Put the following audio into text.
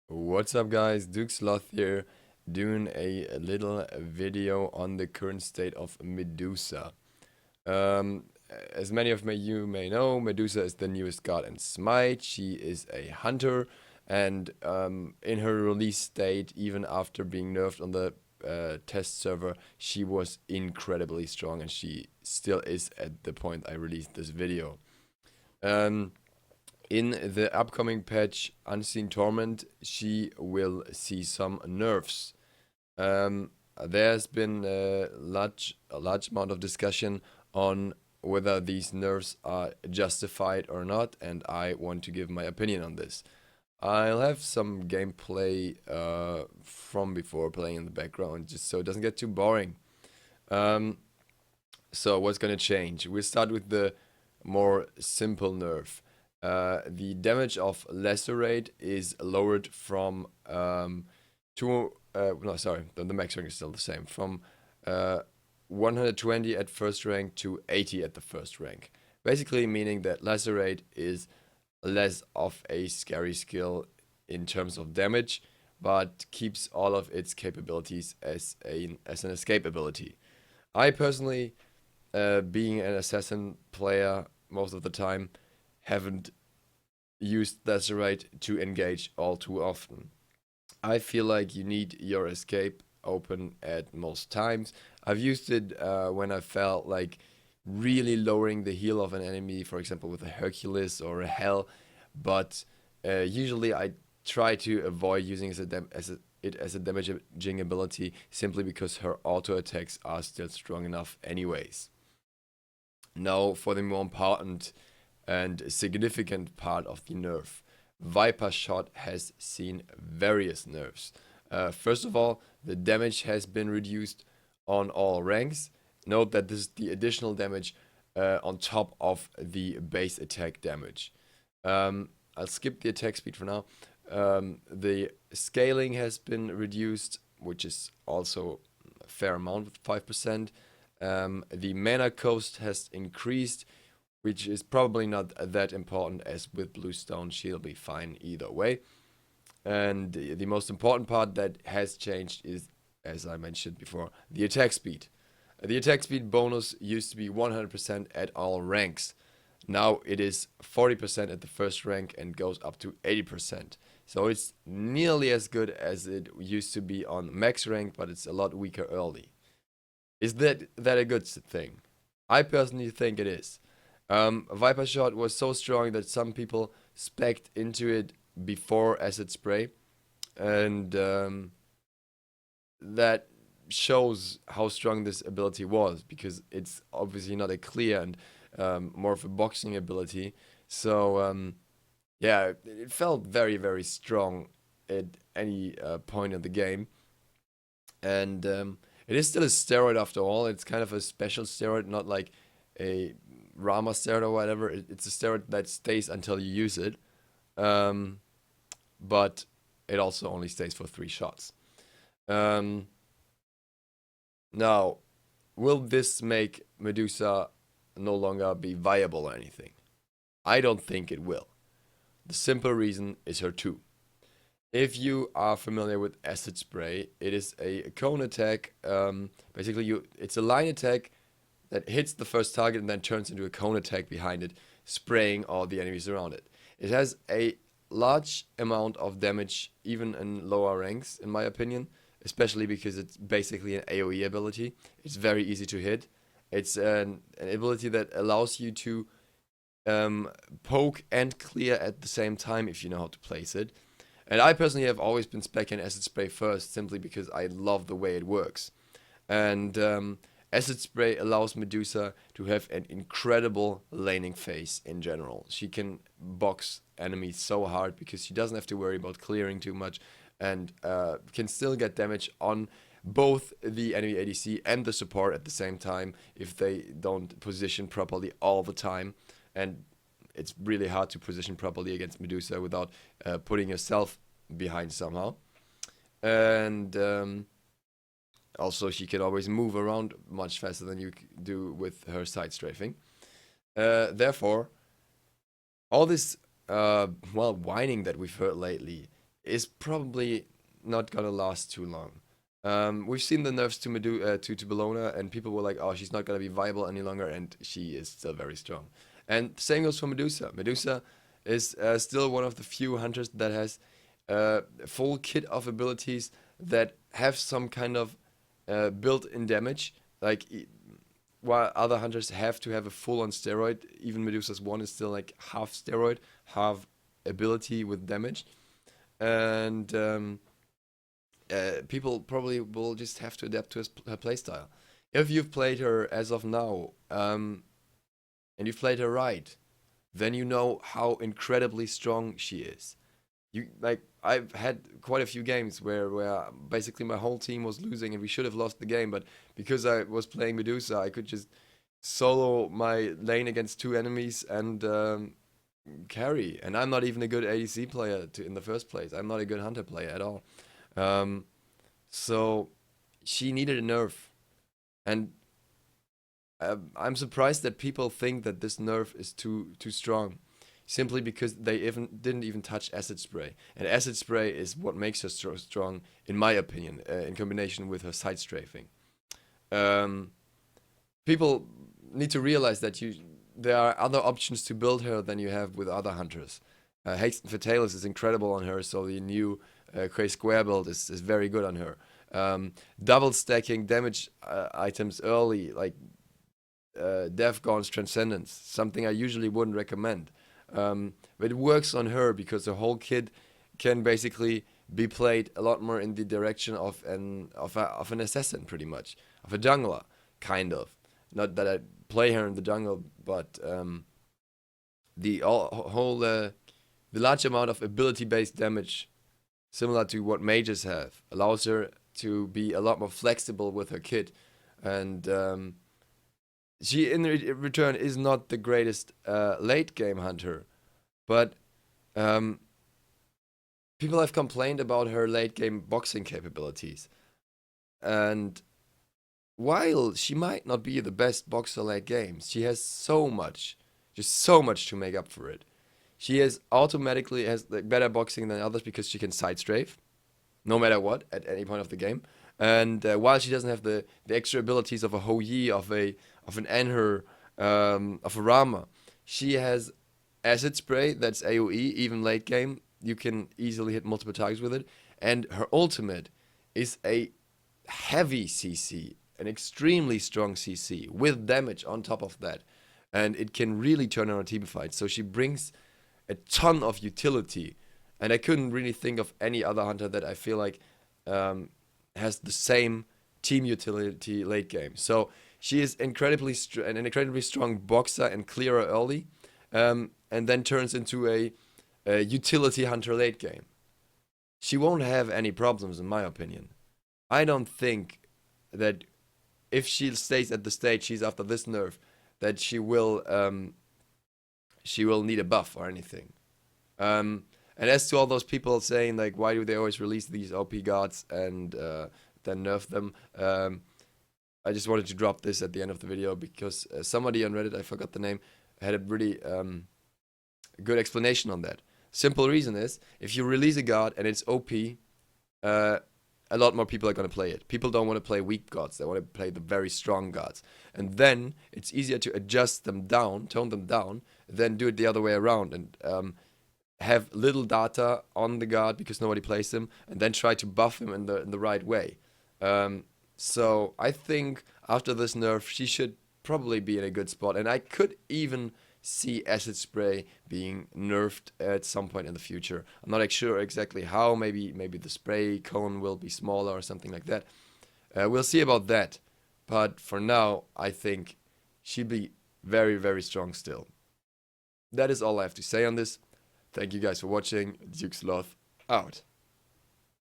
What's up, guys? Duke Sloth here, doing a little video on the current state of Medusa. Um, as many of you may know, Medusa is the newest god in Smite. She is a hunter, and in her release state, even after being nerfed on the test server, she was incredibly strong, and she still is at the point I released this video. Um, in the upcoming patch, Unseen Torment, she will see some nerfs. Um, there's been a large amount of discussion on whether these nerfs are justified or not, and I want to give my opinion on this. I'll have some gameplay from before playing in the background, just so it doesn't get too boring. Um, so what's gonna change? We'll start with the more simple nerf. The damage of Lacerate is lowered from no, sorry, the max rank is still the same. From 120 at first rank to 80 at the first rank. Basically meaning that Lacerate is less of a scary skill in terms of damage, but keeps all of its capabilities as an escape ability. I personally, being an assassin player most of the time, haven't used Lacerate to engage all too often. I feel like you need your escape open at most times. I've used it when I felt like really lowering the heal of an enemy, for example, with a Hercules or a Hell, but usually I try to avoid using it as a damaging ability simply because her auto attacks are still strong enough anyways. Now for the more important and significant part of the nerf. Viper Shot has seen various nerfs. First of all, the damage has been reduced on all ranks. Note that this is the additional damage on top of the base attack damage. I'll skip the attack speed for now. The scaling has been reduced, which is also a fair amount with 5%. The mana cost has increased, which is probably not that important, as with Bluestone she'll be fine either way. And the most important part that has changed is, as I mentioned before, the attack speed. The attack speed bonus used to be 100% at all ranks. Now it is 40% at the first rank and goes up to 80%. So it's nearly as good as it used to be on max rank, but it's a lot weaker early. Is that a good thing? I personally think it is. Viper Shot was so strong that some people specced into it before Acid Spray, and that shows how strong this ability was, because it's obviously not a clear and more of a boxing ability. So yeah, it felt very, very strong at any point in the game, and it is still a steroid after all. It's kind of a special steroid, not like a Rama steroid or whatever. It's a steroid that stays until you use it, um, but it also only stays for 3 shots. Um, Now, will this make Medusa no longer be viable or anything? I don't think it will. The simple reason is her 2. If you are familiar with Acid Spray, it is a cone attack. Basically, it's a line attack that hits the first target and then turns into a cone attack behind it, spraying all the enemies around it. It has a large amount of damage, even in lower ranks, in my opinion, especially because it's basically an AoE ability. It's very easy to hit. It's an ability that allows you to poke and clear at the same time if you know how to place it. And I personally have always been specking Acid Spray first, simply because I love the way it works. And Acid Spray allows Medusa to have an incredible laning phase in general. She can box enemies so hard because she doesn't have to worry about clearing too much, and can still get damage on both the enemy ADC and the support at the same time if they don't position properly all the time. And it's really hard to position properly against Medusa without putting yourself behind somehow. And also, she can always move around much faster than you do with her side strafing. Therefore, all this whining that we've heard lately is probably not gonna last too long. We've seen the nerfs to to Bellona, and people were like, "Oh, she's not gonna be viable any longer," and she is still very strong. And same goes for Medusa. Medusa is still one of the few hunters that has a full kit of abilities that have some kind of built-in damage. Like while other hunters have to have a full-on steroid, even Medusa's one is still like half steroid, half ability with damage, and people probably will just have to adapt to her playstyle. If you've played her as of now, and you've played her right, then you know how incredibly strong she is. You like I've had quite a few games where basically my whole team was losing and we should have lost the game, but because I was playing Medusa, I could just solo my lane against two enemies and carry. And I'm not even a good ADC player in the first place. I'm not a good hunter player at all. Um, so she needed a nerf, and I'm surprised that people think that this nerf is too strong, simply because they even didn't even touch acid spray, and acid spray is what makes her strong, in my opinion, in combination with her side strafing. Um, People need to realize that there are other options to build her than you have with other hunters. Hasten Fatalis is incredible on her, so the new Cray Square build is very good on her. Double stacking damage items early, like Devgon's Transcendence, something I usually wouldn't recommend. But it works on her because the whole kit can basically be played a lot more in the direction of an assassin, pretty much, of a jungler, kind of. Not that I play her in the jungle, but the large amount of ability-based damage, similar to what mages have, allows her to be a lot more flexible with her kit, and she in return is not the greatest late game hunter, but um, people have complained about her late game boxing capabilities, and while she might not be the best boxer late game, she has so much, just so much to make up for it. She has like better boxing than others because she can side strafe, no matter what, at any point of the game. And while she doesn't have the extra abilities of a Hou Yi, of an Enher, of a Rama, she has acid spray that's AoE, even late game. You can easily hit multiple targets with it. And her ultimate is a heavy CC, an extremely strong CC with damage on top of that. And it can really turn on a team fight. So she brings a ton of utility. And I couldn't really think of any other hunter that I feel like has the same team utility late game. So she is an incredibly strong boxer and clearer early, and then turns into a utility hunter late game. She won't have any problems, in my opinion. I don't think that if she stays at the stage she's after this nerf, that she will need a buff or anything. And as to all those people saying like, why do they always release these OP gods and then nerf them? I just wanted to drop this at the end of the video because somebody on Reddit, I forgot the name, had a really good explanation on that. Simple reason is, if you release a god and it's OP, a lot more people are going to play it. People don't want to play weak gods. They want to play the very strong gods. And then it's easier to adjust them down, tone them down, than do it the other way around and have little data on the god because nobody plays him, and then try to buff him in the right way. So I think after this nerf, she should probably be in a good spot. And I could even see Acid Spray being nerfed at some point in the future. I'm not sure exactly how. Maybe the spray cone will be smaller or something like that. We'll see about that. But for now, I think she'll be very, very strong still. That is all I have to say on this. Thank you guys for watching. Duke Sloth out.